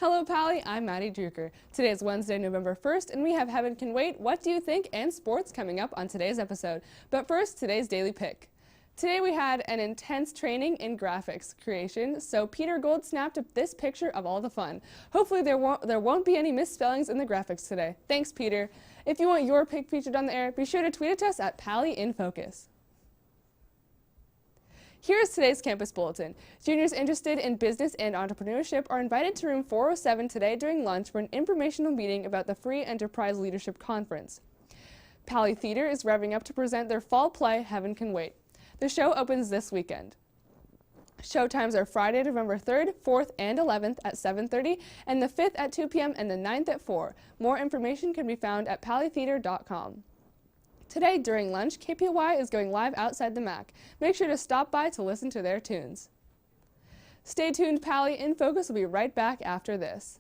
Hello, Pally. I'm Maddie Drucker. Today is Wednesday, November 1st, and we have Heaven Can Wait, What Do You Think, and sports coming up on today's episode. But first, today's daily pick. Today we had an intense training in graphics creation, so Peter Gold snapped up this picture of all the fun. Hopefully there won't be any misspellings in the graphics today. Thanks, Peter. If you want your pick featured on the air, be sure to tweet it to us at Pally InFocus. Here's today's campus bulletin. Juniors interested in business and entrepreneurship are invited to room 407 today during lunch for an informational meeting about the Free Enterprise Leadership Conference. Pally Theater is revving up to present their fall play, Heaven Can Wait. The show opens this weekend. Show times are Friday, November 3rd, 4th, and 11th at 7:30, and the 5th at 2 p.m. and the 9th at 4. More information can be found at pallytheater.com. Today, during lunch, KPY is going live outside the MAC. Make sure to stop by to listen to their tunes. Stay tuned, Pally InFocus will be right back after this.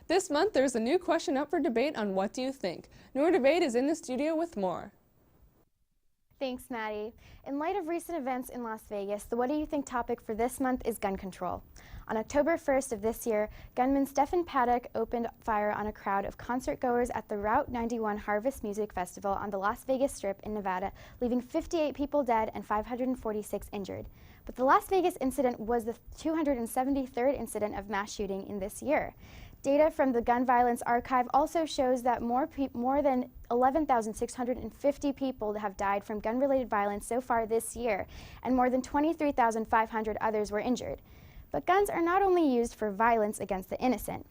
This month, there's a new question up for debate on What Do You Think? Noor Debate is in the studio with more. Thanks, Maddie. In light of recent events in Las Vegas, the What Do You Think topic for this month is gun control. On October 1st of this year, gunman Stephen Paddock opened fire on a crowd of concertgoers at the Route 91 Harvest Music Festival on the Las Vegas Strip in Nevada, leaving 58 people dead and 546 injured. But the Las Vegas incident was the 273rd incident of mass shooting in this year. Data from the Gun Violence Archive also shows that more than 11,650 people have died from gun-related violence so far this year, and more than 23,500 others were injured. But guns are not only used for violence against the innocent.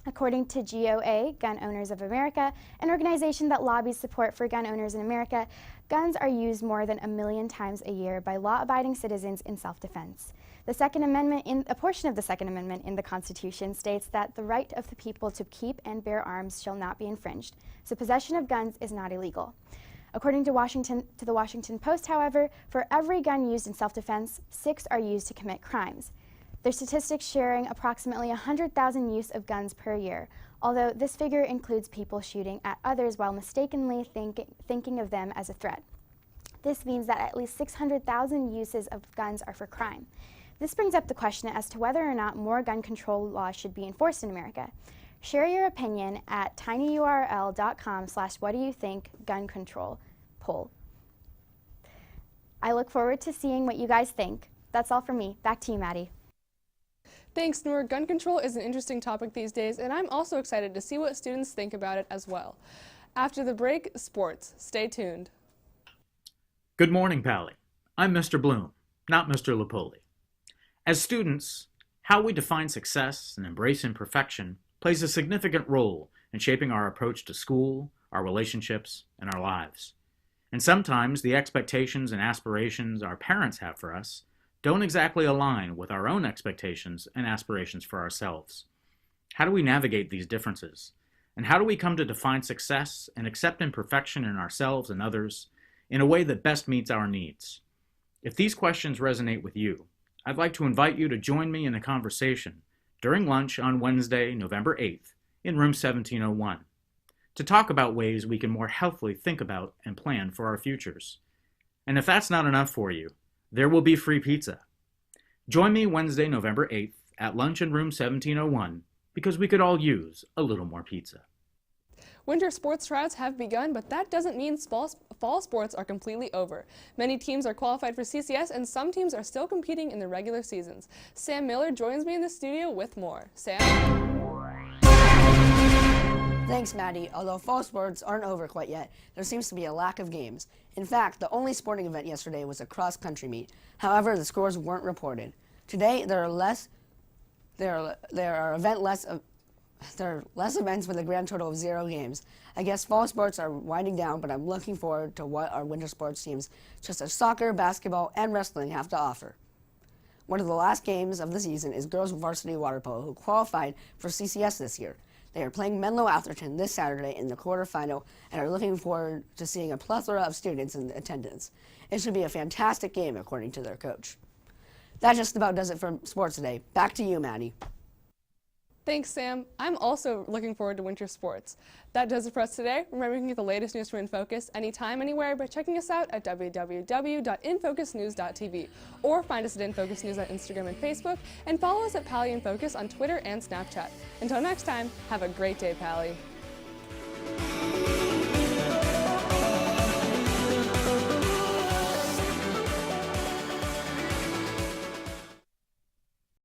According to GOA, Gun Owners of America, an organization that lobbies support for gun owners in America, guns are used more than 1 million times a year by law-abiding citizens in self-defense. The Second Amendment, a portion of the Second Amendment in the Constitution states that the right of the people to keep and bear arms shall not be infringed, so possession of guns is not illegal. According to the Washington Post, however, for every gun used in self-defense, 6 are used to commit crimes. Their statistics sharing approximately 100,000 use of guns per year, although this figure includes people shooting at others while mistakenly thinking of them as a threat. This means that at least 600,000 uses of guns are for crime. This brings up the question as to whether or not more gun control laws should be enforced in America. Share your opinion at tinyurl.com/whatdoyouthinkguncontrol poll. I look forward to seeing what you guys think. That's all from me. Back to you, Maddie. Thanks, Noor. Gun control is an interesting topic these days, and I'm also excited to see what students think about it as well. After the break, sports. Stay tuned. Good morning, Pally. I'm Mr. Bloom, not Mr. Lipoli. As students, how we define success and embrace imperfection plays a significant role in shaping our approach to school, our relationships, and our lives. And sometimes the expectations and aspirations our parents have for us don't exactly align with our own expectations and aspirations for ourselves. How do we navigate these differences? And how do we come to define success and accept imperfection in ourselves and others in a way that best meets our needs? If these questions resonate with you, I'd like to invite you to join me in a conversation during lunch on Wednesday, November 8th, in room 1701, to talk about ways we can more healthily think about and plan for our futures. And if that's not enough for you, there will be free pizza. Join me Wednesday, November 8th at lunch in room 1701 because we could all use a little more pizza. Winter sports tryouts have begun, but that doesn't mean fall sports are completely over. Many teams are qualified for CCS, and some teams are still competing in the regular seasons. Sam Miller joins me in the studio with more. Sam? Thanks, Maddie. Although fall sports aren't over quite yet, there seems to be a lack of games. In fact, the only sporting event yesterday was a cross-country meet. However, the scores weren't reported. Today, there are less events with a grand total of 0 games. I guess fall sports are winding down, but I'm looking forward to what our winter sports teams, such as soccer, basketball, and wrestling, have to offer. One of the last games of the season is girls varsity water polo, who qualified for CCS this year. They are playing Menlo Atherton this Saturday in the quarterfinal and are looking forward to seeing a plethora of students in attendance. It should be a fantastic game, according to their coach. That just about does it for sports today. Back to you, Maddie. Thanks, Sam. I'm also looking forward to winter sports. That does it for us today. Remember, you can get the latest news from InFocus anytime, anywhere by checking us out at www.infocusnews.tv or find us at InFocus News on Instagram and Facebook, and follow us at Pally InFocus on Twitter and Snapchat. Until next time, have a great day, Pally.